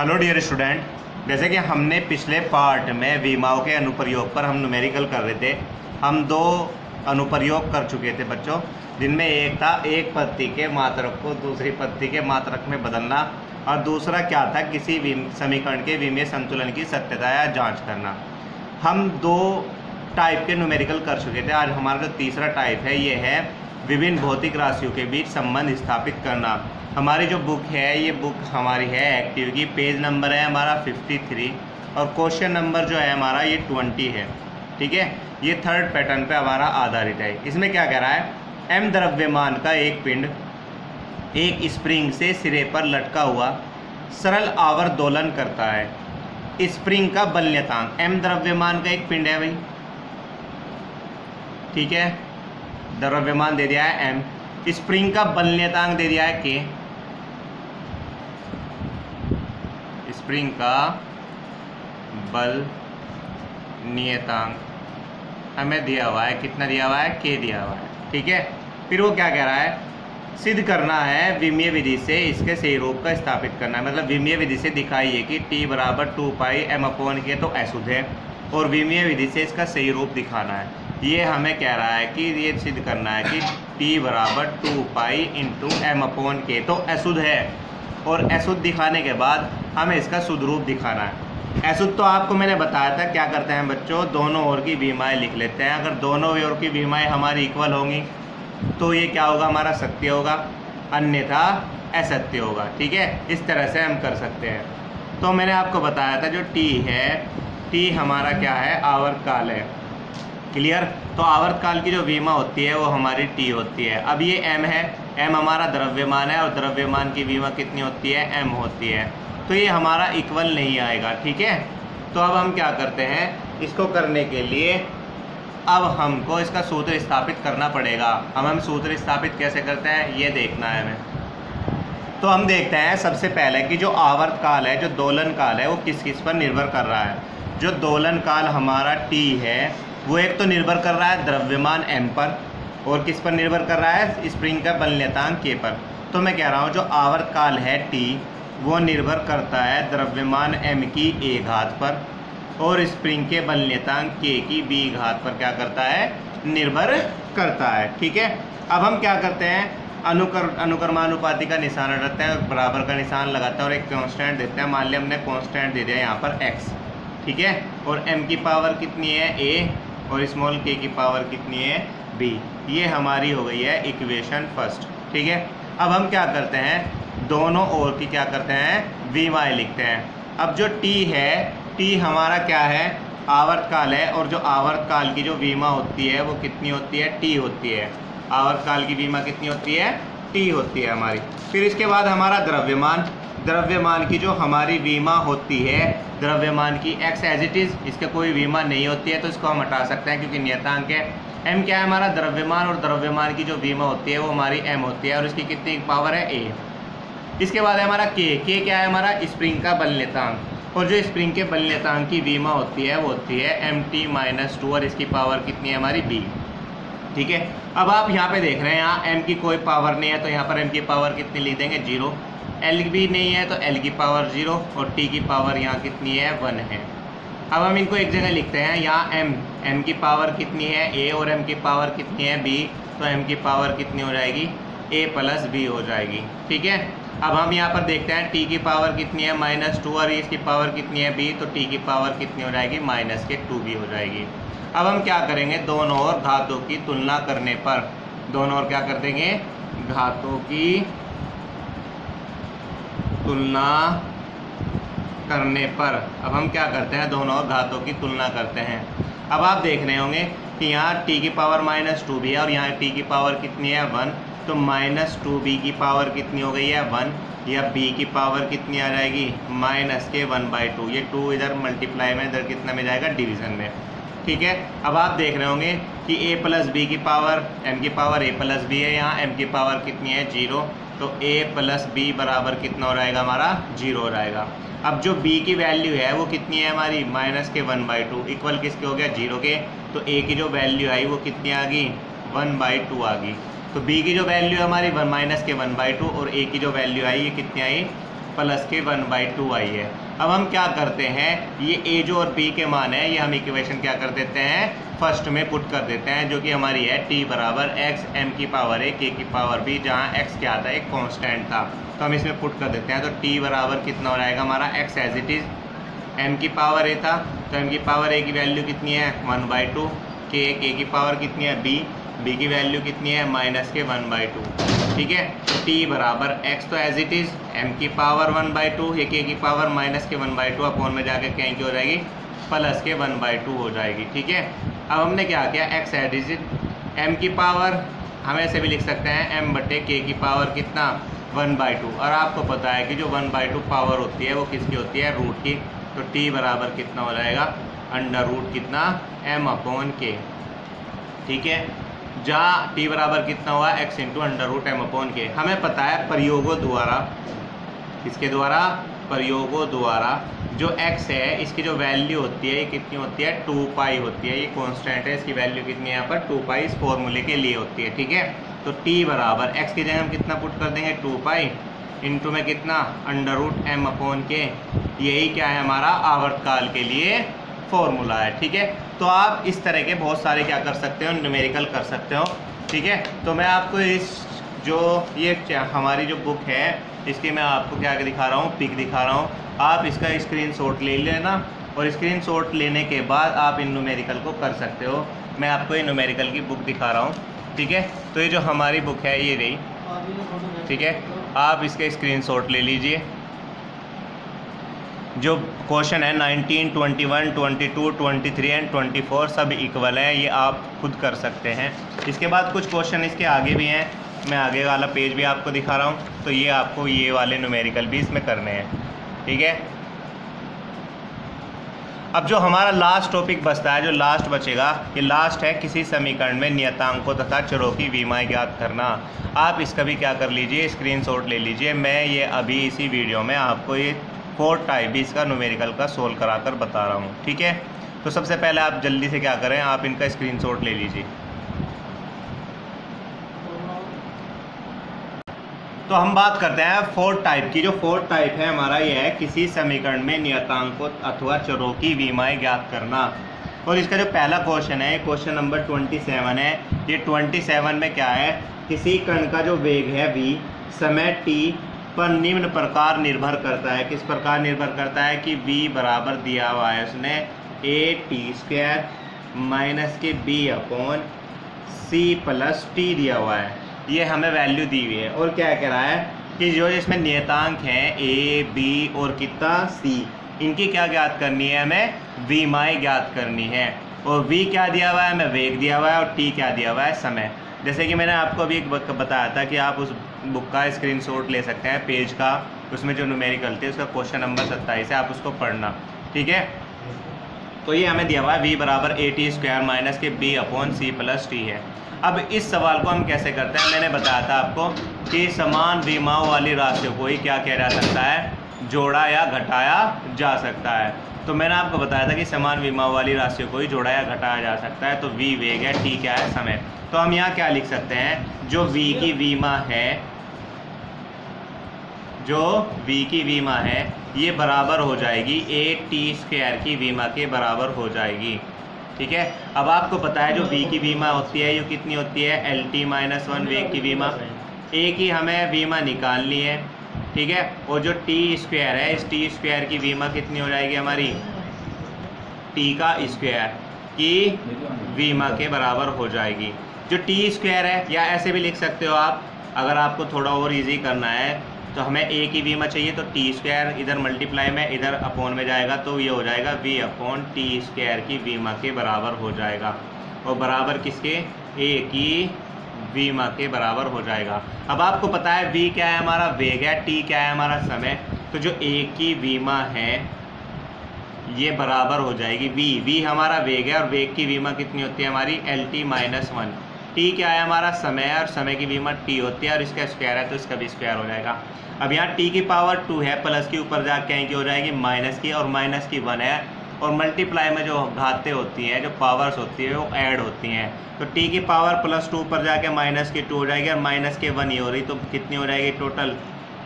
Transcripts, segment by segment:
Hello dear student, जैसे कि हमने पिछले पार्ट में विमाओं के अनुप्रयोग पर हम न्यूमेरिकल कर रहे थे। हम दो अनुप्रयोग कर चुके थे बच्चों, जिनमें एक था एक पत्ती के मात्रक को दूसरी पत्ती के मात्रक में बदलना, और दूसरा क्या था किसी समीकरण के विमीय संतुलन की सत्यता या जांच करना। हम दो टाइप के न्यूमेरिकल कर चुके थे। आज हमारा जो तीसरा टाइप है ये है विभिन्न भौतिक राशियों के बीच संबंध स्थापित करना। हमारी जो बुक है ये बुक हमारी है एक्टिव की, पेज नंबर है हमारा 53 और क्वेश्चन नंबर जो है हमारा ये 20 है। ठीक है, ये थर्ड पैटर्न पे हमारा आधारित है। इसमें क्या कह रहा है, एम द्रव्यमान का एक पिंड एक स्प्रिंग से सिरे पर लटका हुआ सरल आवर्त दोलन करता है। स्प्रिंग का बल्यतांक, एम द्रव्यमान का एक पिंड है भाई, ठीक है, द्रव्यमान दे दिया है एम, स्प्रिंग का बल्यतांक दे दिया है के, स्प्रिंग का बल नियतांक हमें दिया हुआ है, कितना दिया हुआ है, के दिया हुआ है। ठीक है, फिर वो क्या कह रहा है, सिद्ध करना है विमीय विधि से इसके सही रूप का स्थापित करना है। मतलब विमीय विधि से दिखाइए कि t बराबर 2π m/k तो अशुद्ध है, और विमीय विधि से इसका सही रूप दिखाना है। ये हमें कह रहा है कि ये सिद्ध करना है कि t बराबर 2π × m/k तो अशुद्ध है, और अशुद्ध दिखाने के बाद हमें इसका शुद्ध रूप दिखाना है। अशुद्ध तो आपको मैंने बताया था क्या करते हैं बच्चों, दोनों ओर की विमाएँ लिख लेते हैं। अगर दोनों ओर की विमाएँ हमारी इक्वल होंगी तो ये क्या होगा, हमारा सत्य होगा, अन्यथा असत्य होगा। ठीक है, इस तरह से हम कर सकते हैं। तो मैंने आपको बताया था जो t है, t हमारा क्या है, आवर्तकाल है। क्लियर, तो आवर्तकाल की जो विमा होती है वो हमारी t होती है। अब ये m है, m हमारा द्रव्यमान है, और द्रव्यमान की विमा कितनी होती है, m होती है। तो ये हमारा इक्वल नहीं आएगा। ठीक है, तो अब हम क्या करते हैं, इसको करने के लिए अब हमको इसका सूत्र स्थापित करना पड़ेगा। हम सूत्र स्थापित कैसे करते हैं ये देखना है हमें। तो हम देखते हैं सबसे पहले कि जो आवर्तकाल है, जो दोलन काल है, वो किस किस पर निर्भर कर रहा है। जो दोलन काल हमारा t है वो एक तो निर्भर कर रहा है द्रव्यमान m पर, और किस पर निर्भर कर रहा है, स्प्रिंग का बल्यतांक k पर। तो मैं कह रहा हूँ जो आवर्तकाल है t वो निर्भर करता है द्रव्यमान m की a घात पर, और स्प्रिंग के बल्यतांक k की b घात पर क्या करता है, निर्भर करता है। ठीक है, अब हम क्या करते हैं, अनुक्रमानुपाती का निशान रखते हैं, बराबर का निशान लगाते हैं और एक कांस्टेंट देते हैं। मान लिया हमने कांस्टेंट दे दिया यहाँ पर x, ठीक है, और m की पावर कितनी है a, और स्मॉल k की पावर कितनी है b। ये हमारी हो गई है इक्वेशन फर्स्ट। ठीक है, अब हम क्या करते हैं, दोनों ओर की क्या करते हैं, विमाएँ लिखते हैं। अब जो t है, t हमारा क्या है, आवर्तकाल है, और जो आवर्तकाल की जो विमा होती है वो कितनी होती है, t होती है। आवर्तकाल की विमा कितनी होती है, t होती है हमारी। फिर इसके बाद हमारा द्रव्यमान, द्रव्यमान की जो हमारी विमा होती है, द्रव्यमान की x एज इट इज़, इसके कोई विमा नहीं होती है तो इसको हम हटा सकते हैं क्योंकि नियतांक है। m क्या है हमारा द्रव्यमान, और द्रव्यमान की जो विमा होती है वो हमारी m होती है, और इसकी कितनी पावर है a। इसके बाद है हमारा k, k क्या है हमारा, स्प्रिंग का बल्यतांक, और जो स्प्रिंग के बल्यतांक की विमा होती है वो होती है mt-2, और इसकी पावर कितनी है हमारी b। ठीक है, अब आप यहाँ पे देख रहे हैं, यहाँ m की कोई पावर नहीं है तो यहाँ पर m की पावर कितनी लिख देंगे, 0। l भी नहीं है तो l की पावर 0, और t की पावर यहाँ कितनी है, 1 है। अब हम इनको एक जगह लिखते हैं, यहाँ m की पावर कितनी है a, और m की पावर कितनी है b, तो m की पावर कितनी हो जाएगी, a + b हो जाएगी। ठीक है, अब हम यहाँ पर देखते हैं t की पावर कितनी है, -2, और इसकी पावर कितनी है b, तो t की पावर कितनी हो जाएगी, -2b हो जाएगी। अब हम क्या करेंगे, दोनों ओर घातों की तुलना करने पर, दोनों ओर क्या कर देंगे, घातों की तुलना करने पर। अब हम क्या करते हैं, दोनों ओर घातों की तुलना करते हैं। अब आप देख रहे होंगे कि यहाँ t की पावर -2b है, और यहाँ t की पावर कितनी है, 1, तो -2b की पावर कितनी हो गई है, 1, या b की पावर कितनी आ जाएगी, -1/2। ये 2 इधर मल्टीप्लाई में, इधर कितना में जाएगा, डिवीज़न में। ठीक है, अब आप देख रहे होंगे कि a + b की पावर, m की पावर a + b है, यहाँ m की पावर कितनी है, 0, तो a + b बराबर कितना हो जाएगा हमारा, 0 हो जाएगा। अब जो b की वैल्यू है वो कितनी है हमारी, -1/2, इक्वल किसके हो गया, 0 के, तो a की जो वैल्यू आई वो कितनी आ गई, 1/2 आ गई। तो b की जो वैल्यू है हमारी -1/2, और a की जो वैल्यू आई ये कितनी आई, प्लस के 1/2 आई है। अब हम क्या करते हैं, ये ए जो और बी के मान है ये हम इक्वेशन क्या कर देते हैं, फर्स्ट में पुट कर देते हैं, जो कि हमारी है t बराबर x m की पावर a k की पावर b, जहाँ x क्या था, एक कांस्टेंट था, तो हम इसमें पुट कर देते हैं। तो t बराबर कितना हो जाएगा हमारा, x as it is m की पावर a था, तो m की पावर a की वैल्यू कितनी है 1/2, k की पावर कितनी है b की वैल्यू कितनी है माइनस के 1/2। ठीक है, तो t बराबर x तो एज इट इज़ m की पावर 1/2 है, k की पावर माइनस के 1/2 अपॉन में जाकर कहीं की हो जाएगी प्लस के 1/2 हो जाएगी। ठीक है, अब हमने क्या किया, x एज इट m की पावर हम ऐसे भी लिख सकते हैं m/k की पावर कितना 1/2, और आपको पता है कि जो 1/2 पावर होती है वो किसकी होती है, रूट की। तो t बराबर कितना हो जाएगा, अंडर रूट कितना m/k। ठीक है, जहाँ t बराबर कितना हुआ x into under root m/k। हमें पता है प्रयोगों द्वारा, इसके द्वारा प्रयोगों द्वारा जो x है इसकी जो वैल्यू होती है ये कितनी होती है 2π होती है, ये कांस्टेंट है, इसकी वैल्यू कितनी है यहाँ पर 2π इस फॉर्मूले के लिए होती है। ठीक है, तो t बराबर x की जगह हम कितना पुट कर देंगे 2π इंटू में कितना अंडर रूट m/k, यही क्या है हमारा आवर्तकाल के लिए फॉर्मूला है। ठीक है, तो आप इस तरह के बहुत सारे क्या कर सकते हो, न्यूमेरिकल कर सकते हो। ठीक है, तो मैं आपको इस जो ये हमारी जो बुक है इसकी मैं आपको क्या दिखा रहा हूँ, पिक दिखा रहा हूँ, आप इसका स्क्रीनशॉट ले लेना और स्क्रीनशॉट लेने के बाद आप इन न्यूमेरिकल को कर सकते हो। मैं आपको ये न्यूमेरिकल की बुक दिखा रहा हूँ। ठीक है, तो ये जो हमारी बुक है ये रही। ठीक है, आप इसके स्क्रीनशॉट ले लीजिए। जो क्वेश्चन है 19, 21, 22, 23 एंड 24 सब इक्वल है, ये आप खुद कर सकते हैं। इसके बाद कुछ क्वेश्चन इसके आगे भी हैं, मैं आगे वाला पेज भी आपको दिखा रहा हूँ, तो ये आपको ये वाले न्यूमेरिकल भी इसमें करने हैं। ठीक है, अब जो हमारा लास्ट टॉपिक बचता है, जो लास्ट बचेगा, ये लास्ट है किसी समीकरण में नियतांकों तथा चरों की विमाएँ ज्ञात करना। आप इसका भी क्या कर लीजिए, स्क्रीनशॉट ले लीजिए। मैं ये अभी इसी वीडियो में आपको ये 4 टाइप इसका न्यूमेरिकल का सोल्व कराकर बता रहा हूँ। ठीक है, तो सबसे पहले आप जल्दी से क्या करें, आप इनका स्क्रीनशॉट ले लीजिए। तो हम बात करते हैं 4 टाइप की। जो 4 टाइप है हमारा ये है किसी समीकरण में नियतांकों अथवा चरों की विमाएँ ज्ञात करना। और इसका जो पहला क्वेश्चन है, क्वेश्चन नंबर 27 है। ये 27 में क्या है, किसी कण का जो वेग है v समय t पर निम्न प्रकार निर्भर करता है। किस प्रकार निर्भर करता है कि v बराबर दिया हुआ है उसने a² माइनस के b/c प्लस t दिया हुआ है, ये हमें वैल्यू दी हुई है। और क्या कह रहा है कि जो इसमें नियतांक हैं a, b और कितना c, इनकी क्या ज्ञात करनी है, हमें विमाएँ ज्ञात करनी है। और v क्या दिया हुआ है, हमें वेग दिया हुआ है, और t क्या दिया हुआ है, समय। जैसे कि मैंने आपको अभी एक बताया था कि आप उस बुक का स्क्रीनशॉट ले सकते हैं, पेज का, उसमें जो न्यूमेरिकल थे उसका क्वेश्चन नंबर 27 है, आप उसको पढ़ना। ठीक है, तो ये हमें दिया हुआ है v बराबर at² माइनस के b/c प्लस t है। अब इस सवाल को हम कैसे करते हैं, मैंने बताया था आपको कि समान विमाओं वाली राशियों को ही क्या किया जा सकता है, जोड़ा या घटाया जा सकता है। तो मैंने आपको बताया था कि समान विमाओं वाली राशियों को ही जोड़ा या घटाया जा सकता है। तो v वेग है, t क्या है, समय। तो हम यहाँ क्या लिख सकते हैं, जो v की विमा है, जो v की विमा है ये बराबर हो जाएगी at² की विमा के बराबर हो जाएगी। ठीक है, अब आपको पता है जो v की विमा होती है ये कितनी होती है, LT-1 वेग की विमा। a की हमें विमा निकालनी है। ठीक है, और जो t² है, इस t² की विमा कितनी हो जाएगी हमारी, t का स्क्वायर की विमा के बराबर हो जाएगी। जो t² है, या ऐसे भी लिख सकते हो आप, अगर आपको थोड़ा और इजी करना है तो हमें a की विमा चाहिए तो t² इधर मल्टीप्लाई में इधर अपॉन में जाएगा, तो ये हो जाएगा v/t² की विमा के बराबर हो जाएगा। और बराबर किसके, a की विमा के बराबर हो जाएगा। अब आपको पता है v क्या है हमारा, वेग है, t क्या है हमारा, समय। तो जो a की विमा है ये बराबर हो जाएगी v हमारा वेग है, और वेग की विमा कितनी होती है हमारी, LT-1। t क्या है हमारा, समय है, और समय की विमा t होती है, और इसका स्क्वायर है तो इसका भी स्क्वायर हो जाएगा। अब यहाँ t की पावर 2 है, प्लस की ऊपर जाके कहीं की हो जाएगी माइनस की, और माइनस की 1 है, और मल्टीप्लाई में जो घातें होती हैं, जो पावर्स होती है वो ऐड होती हैं। तो t की पावर +2 पर जाके -2 हो जाएगी, और -1 ये हो रही, तो कितनी हो जाएगी टोटल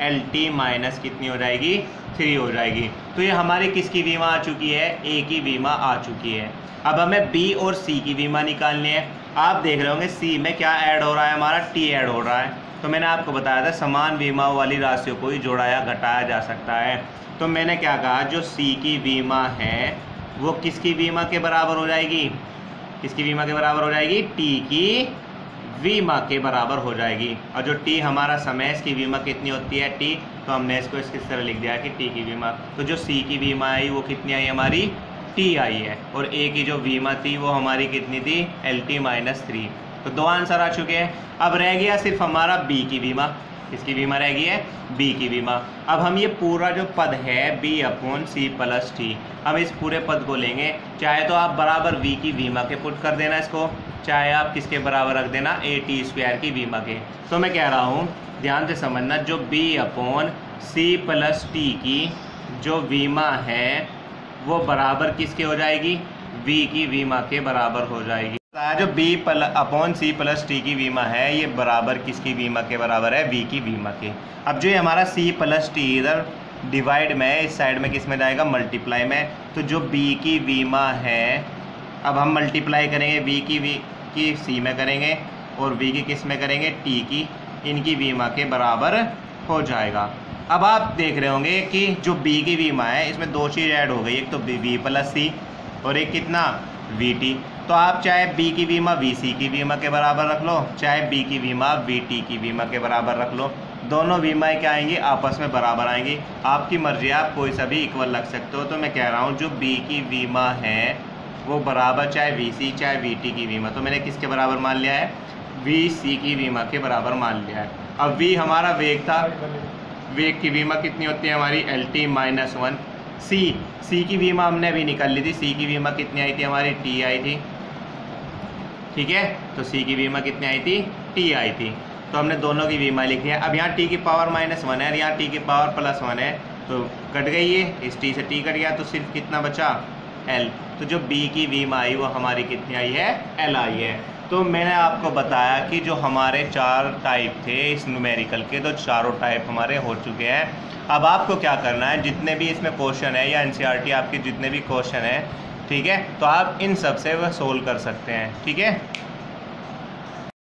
LT माइनस कितनी हो जाएगी 3 हो जाएगी। तो ये हमारी किसकी वीमा आ चुकी है, A की वीमा आ चुकी है। अब हमें B और C की वीमा निकालनी है। आप देख रहे होंगे C में क्या ऐड हो रहा है, हमारा T ऐड हो रहा है। तो मैंने आपको बताया था समान बीमा वाली राशियों को ही जोड़ाया घटाया जा सकता है। तो मैंने क्या कहा, जो C की बीमा है वो किसकी बीमा के बराबर हो जाएगी, किसकी बीमा के बराबर हो जाएगी, T की बीमा के बराबर हो जाएगी। और जो T हमारा समय, इसकी बीमा कितनी होती है T, तो हमने इसको इस तरह लिख दिया कि T की बीमा। तो जो C की बीमा आई वो कितनी आई हमारी T आई है, और A की जो बीमा थी वो हमारी कितनी थी LT माइनस 3। तो 2 आंसर आ चुके हैं। अब रह गया सिर्फ हमारा B की बीमा। किसकी बीमा रह गई है, B की बीमा। अब हम ये पूरा जो पद है B/C + T, हम इस पूरे पद को लेंगे। चाहे तो आप बराबर V की बीमा के पुट कर देना इसको, चाहे आप किसके बराबर रख देना AT² की बीमा के। तो मैं कह रहा हूँ ध्यान से समझना, जो B/C + T की जो बीमा है वो बराबर किसके हो जाएगी, V की बीमा के बराबर हो जाएगी। जो B/C + T की बीमा है ये बराबर किसकी बीमा के बराबर है, V की बीमा के। अब जो ये हमारा C + T इधर डिवाइड में, इस साइड में किस में जाएगा, मल्टीप्लाई में। तो जो B की बीमा है, अब हम मल्टीप्लाई करेंगे V की C में करेंगे और V की किस में करेंगे, T की, इनकी बीमा के बराबर हो जाएगा। अब आप देख रहे होंगे कि जो B की बीमा है इसमें 2 चीज़ ऐड हो गई, एक तो V + C और एक कितना VT। तो आप चाहे B की बीमा VC की बीमा के बराबर रख लो, चाहे B की बीमा VT की बीमा के बराबर रख लो। दोनों बीमाएँ क्या आएंगी, आपस में बराबर आएंगी। आपकी मर्जी है, आप कोई सा भी इक्वल रख सकते हो। तो मैं कह रहा हूँ जो B की बीमा है वो बराबर चाहे VC चाहे VT की बीमा, तो मैंने किसके बराबर मान लिया है, VC की बीमा के बराबर मान लिया है। अब V हमारा वेग था, वेग की बीमा कितनी होती है हमारी LT माइनस 1। C की बीमा हमने अभी निकाल ली थी, C की बीमा कितनी आई थी हमारी, T आई थी, ठीक है। तो C की बीमा कितनी आई थी, T आई थी। तो हमने दोनों की बीमा लिखी है। अब यहाँ T की पावर -1 है और यहाँ T की पावर +1 है, तो कट गई है, इस T से T कट गया, तो सिर्फ कितना बचा, L। तो जो B की बीमा आई वो हमारी कितनी आई है, L आई है। तो मैंने आपको बताया कि जो हमारे 4 टाइप थे इस न्यूमेरिकल के, तो चारों टाइप हमारे हो चुके हैं। अब आपको क्या करना है, जितने भी इसमें क्वेश्चन है या NCERT आपके जितने भी क्वेश्चन है, ठीक है, तो आप इन सब से वह सोल्व कर सकते हैं, ठीक है।